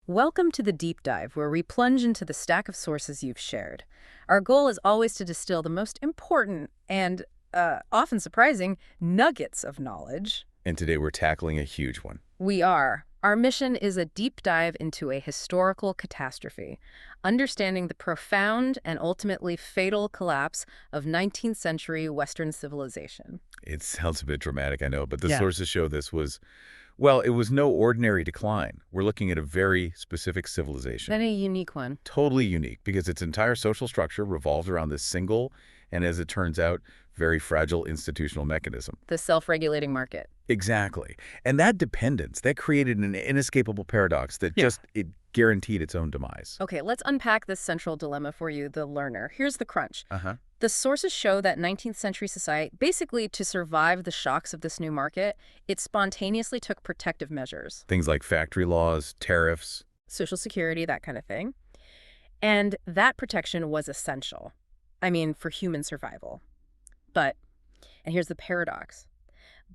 Welcome to the deep dive, where we plunge into the stack of sources you've shared. Our goal is always to distill the most important and often surprising nuggets of knowledge. And today we're tackling a huge one. We are. Our mission is a deep dive into a historical catastrophe, understanding the profound and ultimately fatal collapse of 19th century Western civilization. It sounds a bit dramatic, I know, but the Yeah. sources show this was, well, it was no ordinary decline. We're looking at a very specific civilization. Then a unique one. Totally unique because its entire social structure revolved around this single, and as it turns out, very fragile institutional mechanism. The self-regulating market. Exactly. And that dependence, that created an inescapable paradox that it guaranteed its own demise. Okay, let's unpack this central dilemma for you, the learner. Here's the crunch. Uh-huh. The sources show that 19th century society, basically to survive the shocks of this new market, it spontaneously took protective measures. Things like factory laws, tariffs. Social security, that kind of thing. And that protection was essential. I mean, for human survival. But, and here's the paradox,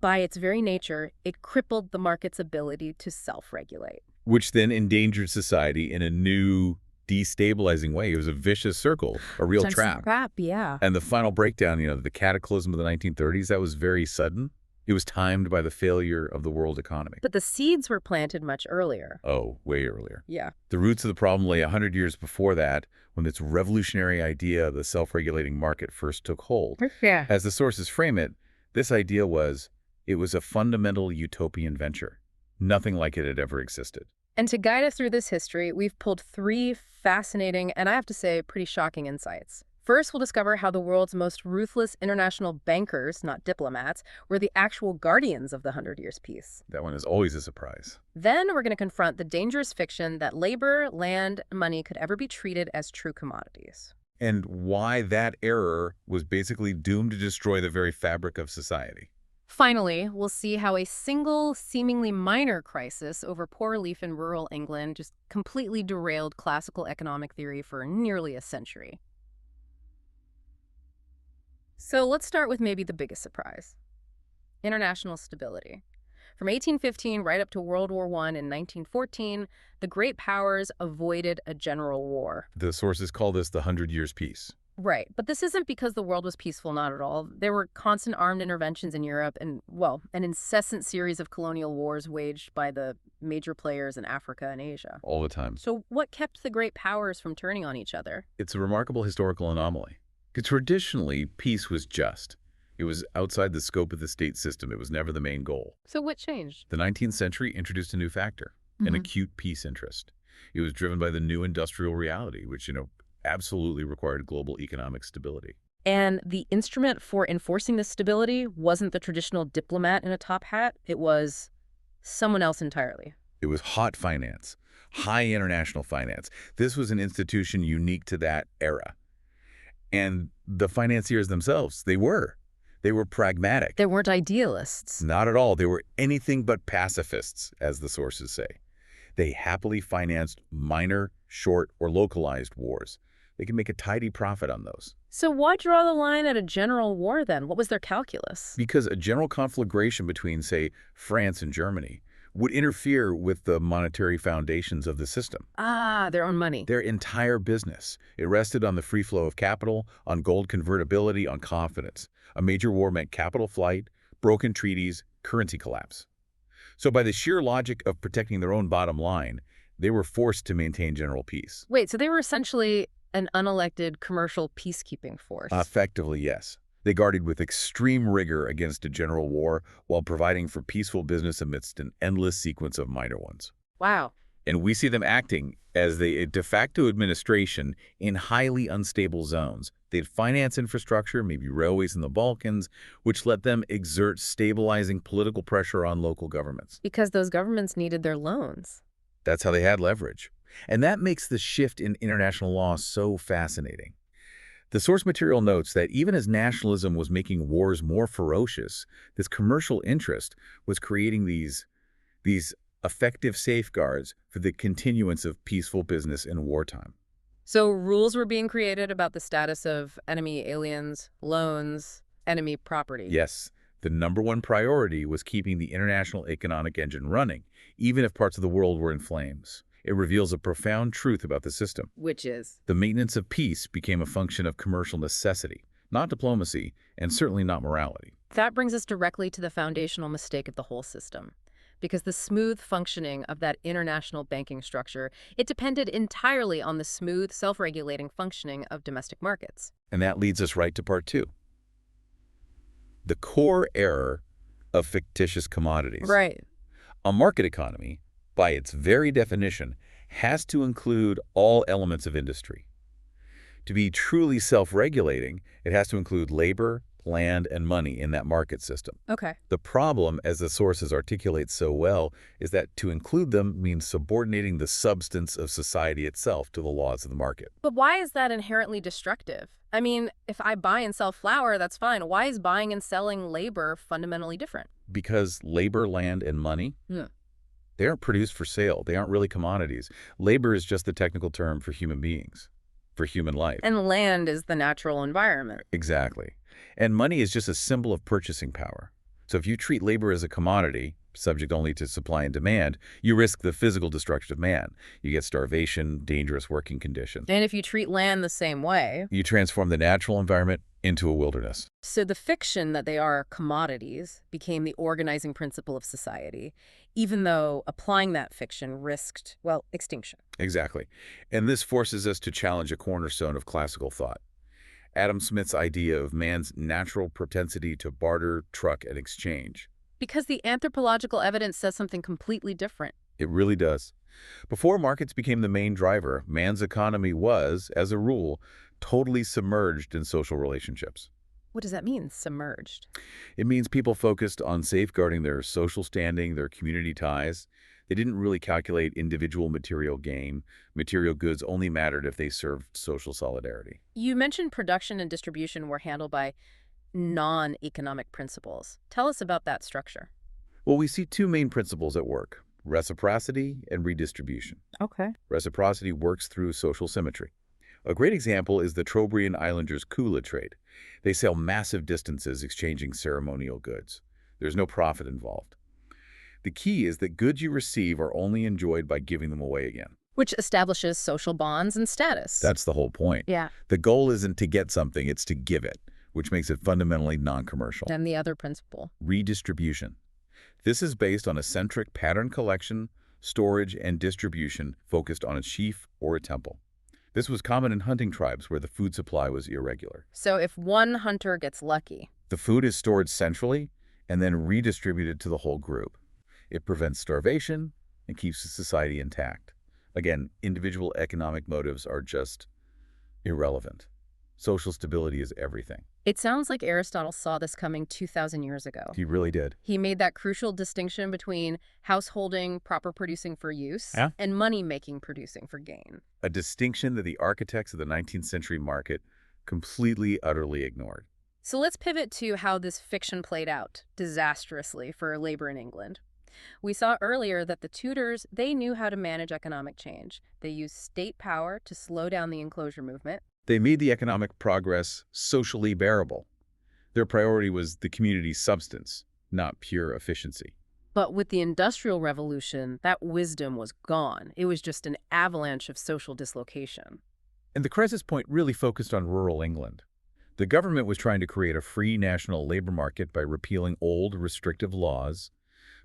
by its very nature, it crippled the market's ability to self-regulate. Which then endangered society in a new, destabilizing way. It was a vicious circle, a real trap. Yeah. And the final breakdown, the cataclysm of the 1930s, that was very sudden. It was timed by the failure of the world economy. But the seeds were planted much earlier. Oh, way earlier. Yeah. The roots of the problem lay 100 years before that, when this revolutionary idea of the self-regulating market first took hold. Yeah. As the sources frame it, this idea was, it was a fundamental utopian venture. Nothing like it had ever existed. And to guide us through this history, we've pulled three fascinating, and I have to say, pretty shocking insights. First, we'll discover how the world's most ruthless international bankers, not diplomats, were the actual guardians of the 100 Years' Peace. That one is always a surprise. Then we're going to confront the dangerous fiction that labor, land, and money could ever be treated as true commodities. And why that error was basically doomed to destroy the very fabric of society. Finally, we'll see how a single, seemingly minor crisis over poor relief in rural England just completely derailed classical economic theory for nearly a century. So let's start with maybe the biggest surprise. International stability. From 1815 right up to World War I in 1914, the great powers avoided a general war. The sources call this the 100 Years' Peace. Right, but this isn't because the world was peaceful, not at all. There were constant armed interventions in Europe and, well, an incessant series of colonial wars waged by the major players in Africa and Asia. All the time. So what kept the great powers from turning on each other? It's a remarkable historical anomaly. Traditionally, peace was just. It was outside the scope of the state system. It was never the main goal. So what changed? The 19th century introduced a new factor, an acute peace interest. It was driven by the new industrial reality, which, absolutely required global economic stability. And the instrument for enforcing this stability wasn't the traditional diplomat in a top hat. It was someone else entirely. It was hot finance, high international finance. This was an institution unique to that era. And the financiers themselves, they were pragmatic. They weren't idealists. Not at all. They were anything but pacifists, as the sources say. They happily financed minor, short, or localized wars. They could make a tidy profit on those. So why draw the line at a general war then? What was their calculus? Because a general conflagration between, say, France and Germany would interfere with the monetary foundations of the system. Ah, their own money. Their entire business. It rested on the free flow of capital, on gold convertibility, on confidence. A major war meant capital flight, broken treaties, currency collapse. So by the sheer logic of protecting their own bottom line, they were forced to maintain general peace. Wait, so they were essentially an unelected commercial peacekeeping force? Effectively, yes. They guarded with extreme rigor against a general war while providing for peaceful business amidst an endless sequence of minor ones. Wow. And we see them acting as a de facto administration in highly unstable zones. They'd finance infrastructure, maybe railways in the Balkans, which let them exert stabilizing political pressure on local governments. Because those governments needed their loans. That's how they had leverage. And that makes the shift in international law so fascinating. The source material notes that even as nationalism was making wars more ferocious, this commercial interest was creating these effective safeguards for the continuance of peaceful business in wartime. So rules were being created about the status of enemy aliens, loans, enemy property. Yes, the #1 priority was keeping the international economic engine running, even if parts of the world were in flames. It reveals a profound truth about the system. Which is? The maintenance of peace became a function of commercial necessity, not diplomacy, and certainly not morality. That brings us directly to the foundational mistake of the whole system. Because the smooth functioning of that international banking structure, it depended entirely on the smooth, self-regulating functioning of domestic markets. And that leads us right to part two. The core error of fictitious commodities. Right. A market economy, by its very definition, has to include all elements of industry. To be truly self-regulating, it has to include labor, land, and money in that market system. Okay. The problem, as the sources articulate so well, is that to include them means subordinating the substance of society itself to the laws of the market. But why is that inherently destructive? I mean, if I buy and sell flour, that's fine. Why is buying and selling labor fundamentally different? Because labor, land, and money, Yeah. they aren't produced for sale. They aren't really commodities. Labor is just the technical term for human beings, for human life. And land is the natural environment. Exactly. And money is just a symbol of purchasing power. So if you treat labor as a commodity, subject only to supply and demand, you risk the physical destruction of man. You get starvation, dangerous working conditions. And if you treat land the same way, You transform the natural environment into a wilderness. so the fiction that they are commodities became the organizing principle of society, even though applying that fiction risked, well, extinction. Exactly. And this forces us to challenge a cornerstone of classical thought. Adam Smith's idea of man's natural propensity to barter, truck, and exchange. Because the anthropological evidence says something completely different. It really does. Before markets became the main driver, man's economy was, as a rule, totally submerged in social relationships. What does that mean, submerged? It means people focused on safeguarding their social standing, their community ties. They didn't really calculate individual material gain. Material goods only mattered if they served social solidarity. You mentioned production and distribution were handled by non-economic principles. Tell us about that structure. Well, we see two main principles at work: reciprocity and redistribution. Okay. Reciprocity works through social symmetry. A great example is the Trobriand Islanders' Kula trade. They sail massive distances exchanging ceremonial goods. There's no profit involved. The key is that goods you receive are only enjoyed by giving them away again. Which establishes social bonds and status. That's the whole point. Yeah. The goal isn't to get something, it's to give it, which makes it fundamentally non-commercial. And the other principle. Redistribution. This is based on a centric pattern collection, storage, and distribution focused on a sheaf or a temple. This was common in hunting tribes where the food supply was irregular. So if one hunter gets lucky. The food is stored centrally and then redistributed to the whole group. It prevents starvation and keeps the society intact. Again, individual economic motives are just irrelevant. Social stability is everything. It sounds like Aristotle saw this coming 2,000 years ago. He really did. He made that crucial distinction between householding, proper producing for use, and money-making, producing for gain. A distinction that the architects of the 19th century market completely, utterly ignored. So let's pivot to how this fiction played out disastrously for labor in England. We saw earlier that the Tudors, they knew how to manage economic change. They used state power to slow down the enclosure movement. They made the economic progress socially bearable. Their priority was the community's substance, not pure efficiency. But with the Industrial Revolution, that wisdom was gone. It was just an avalanche of social dislocation. And the crisis point really focused on rural England. The government was trying to create a free national labor market by repealing old, restrictive laws,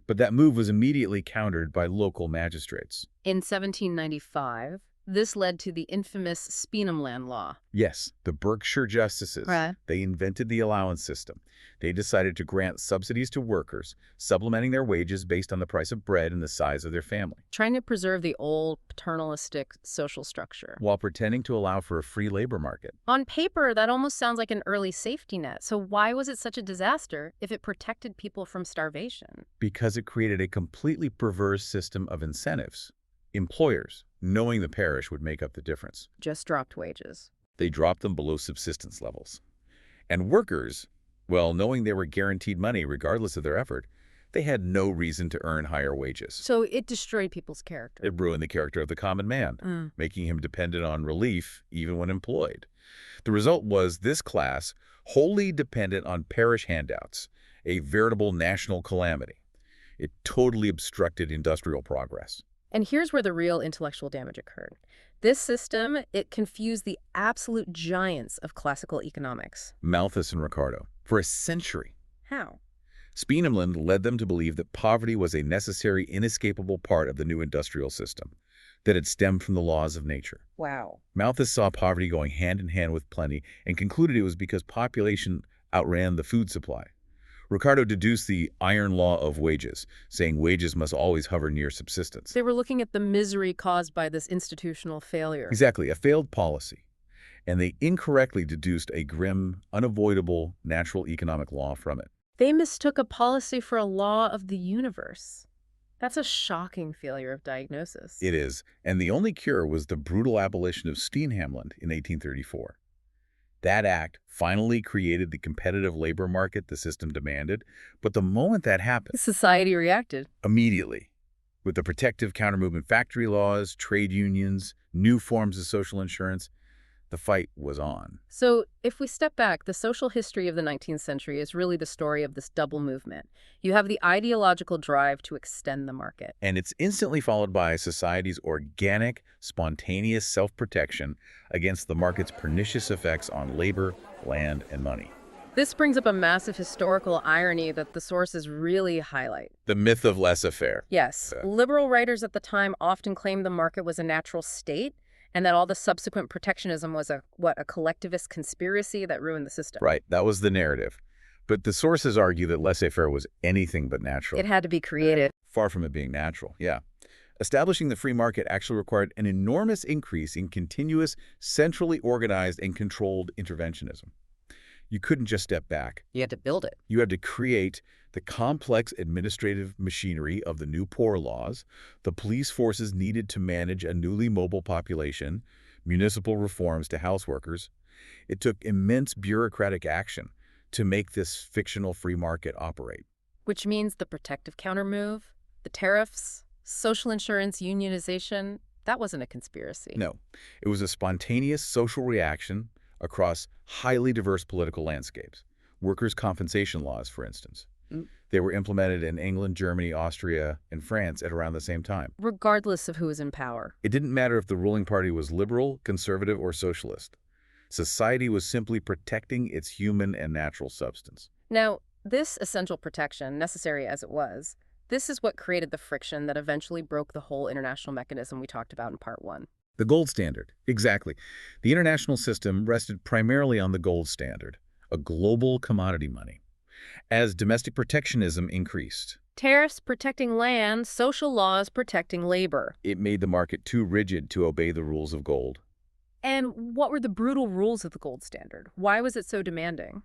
but that move was immediately countered by local magistrates. In 1795, this led to the infamous Speenhamland Law. Yes, the Berkshire Justices. Right. They invented the allowance system. They decided to grant subsidies to workers, supplementing their wages based on the price of bread and the size of their family, Trying to preserve the old paternalistic social structure. while pretending to allow for a free labor market. On paper, that almost sounds like an early safety net. So why was it such a disaster if it protected people from starvation? Because it created a completely perverse system of incentives. Employers, knowing the parish would make up the difference, Just dropped wages. they dropped them below subsistence levels. And workers, well, knowing they were guaranteed money regardless of their effort, they had no reason to earn higher wages. So it destroyed people's character. It ruined the character of the common man, making him dependent on relief even when employed. The result was this class wholly dependent on parish handouts, a veritable national calamity. It totally obstructed industrial progress. And here's where the real intellectual damage occurred. This system, it confused the absolute giants of classical economics. Malthus and Ricardo. For a century, How? Spieneland led them to believe that poverty was a necessary, inescapable part of the new industrial system, that it stemmed from the laws of nature. Wow. Malthus saw poverty going hand in hand with plenty and concluded it was because population outran the food supply. Ricardo deduced the iron law of wages, saying wages must always hover near subsistence. They were looking at the misery caused by this institutional failure. Exactly, a failed policy. And they incorrectly deduced a grim, unavoidable natural economic law from it. They mistook a policy for a law of the universe. That's a shocking failure of diagnosis. It is, and the only cure was the brutal abolition of Steenhamland in 1834. That act finally created the competitive labor market the system demanded, but the moment that happened, Society reacted. immediately, with the protective countermovement factory laws, trade unions, new forms of social insurance, the fight was on. So, if we step back, the social history of the 19th century is really the story of this double movement. You have the ideological drive to extend the market. And it's instantly followed by society's organic, spontaneous self-protection against the market's pernicious effects on labor, land, and money. This brings up a massive historical irony that the sources really highlight. The myth of laissez-faire. Yes, liberal writers at the time often claimed the market was a natural state, and that all the subsequent protectionism was a collectivist conspiracy that ruined the system. Right, that was the narrative. But the sources argue that laissez-faire was anything but natural. It had to be created. Far from it being natural, yeah. Establishing the free market actually required an enormous increase in continuous, centrally organized and controlled interventionism. You couldn't just step back. You had to build it. You had to create the complex administrative machinery of the new poor laws, the police forces needed to manage a newly mobile population, municipal reforms to house workers. It took immense bureaucratic action to make this fictional free market operate. Which means the protective countermove, the tariffs, social insurance unionization, that wasn't a conspiracy. No, it was a spontaneous social reaction across highly diverse political landscapes. Workers' compensation laws, for instance. They were implemented in England, Germany, Austria, and France at around the same time. Regardless of who was in power. It didn't matter if the ruling party was liberal, conservative, or socialist. Society was simply protecting its human and natural substance. Now, this essential protection, necessary as it was, this is what created the friction that eventually broke the whole international mechanism we talked about in part 1. The gold standard. Exactly. The international system rested primarily on the gold standard, a global commodity money. As domestic protectionism increased, Tariffs protecting land, social laws protecting labor. it made the market too rigid to obey the rules of gold. And what were the brutal rules of the gold standard? Why was it so demanding?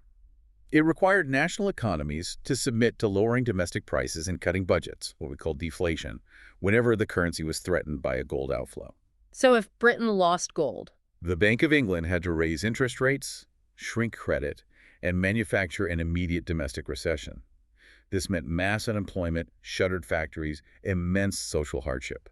It required national economies to submit to lowering domestic prices and cutting budgets, what we call deflation, whenever the currency was threatened by a gold outflow. So if Britain lost gold, The Bank of England had to raise interest rates, shrink credit, and manufacture an immediate domestic recession. This meant mass unemployment, shuttered factories, immense social hardship.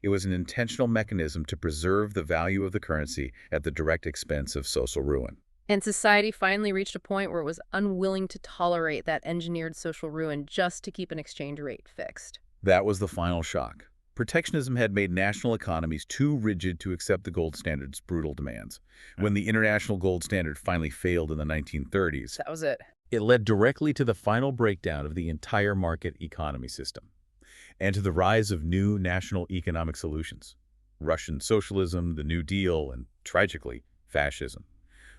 It was an intentional mechanism to preserve the value of the currency at the direct expense of social ruin. and society finally reached a point where it was unwilling to tolerate that engineered social ruin just to keep an exchange rate fixed. That was the final shock. Protectionism had made national economies too rigid to accept the gold standard's brutal demands. When the international gold standard finally failed in the 1930s, That was it. it led directly to the final breakdown of the entire market economy system and to the rise of new national economic solutions. Russian socialism, the New Deal, and, tragically, fascism.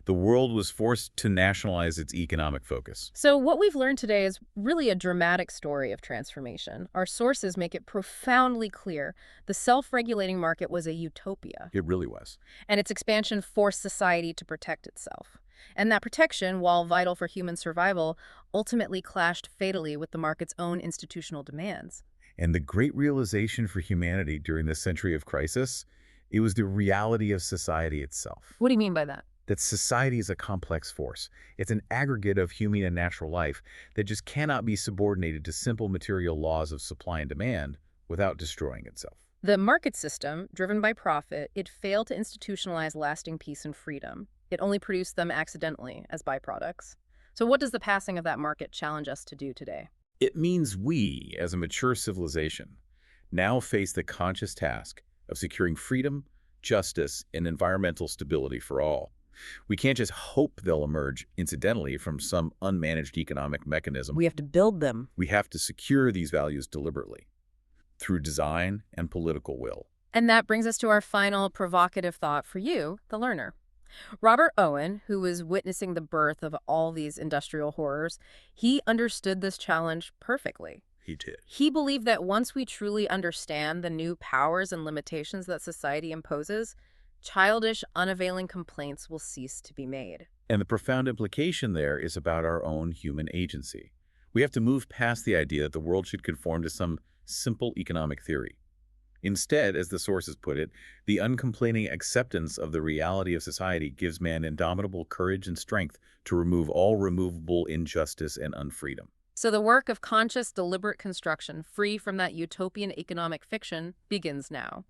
The world was forced to nationalize its economic focus. So what we've learned today is really a dramatic story of transformation. Our sources make it profoundly clear the self-regulating market was a utopia, It really was. and its expansion forced society to protect itself. And that protection, while vital for human survival, ultimately clashed fatally with the market's own institutional demands. And the great realization for humanity during this century of crisis, it was the reality of society itself. What do you mean by that? That society is a complex force. It's an aggregate of human and natural life that just cannot be subordinated to simple material laws of supply and demand without destroying itself. The market system, driven by profit, it failed to institutionalize lasting peace and freedom. It only produced them accidentally as byproducts. So what does the passing of that market challenge us to do today? It means we, as a mature civilization, now face the conscious task of securing freedom, justice, and environmental stability for all. We can't just hope they'll emerge incidentally from some unmanaged economic mechanism. We have to build them. We have to secure these values deliberately, through design and political will. And that brings us to our final provocative thought for you, the learner. Robert Owen, who was witnessing the birth of all these industrial horrors, he understood this challenge perfectly. He did. He believed that once we truly understand the new powers and limitations that society imposes, childish, unavailing complaints will cease to be made. And the profound implication there is about our own human agency. We have to move past the idea that the world should conform to some simple economic theory. Instead, as the sources put it, the uncomplaining acceptance of the reality of society gives man indomitable courage and strength to remove all removable injustice and unfreedom. So the work of conscious, deliberate construction, free from that utopian economic fiction, begins now.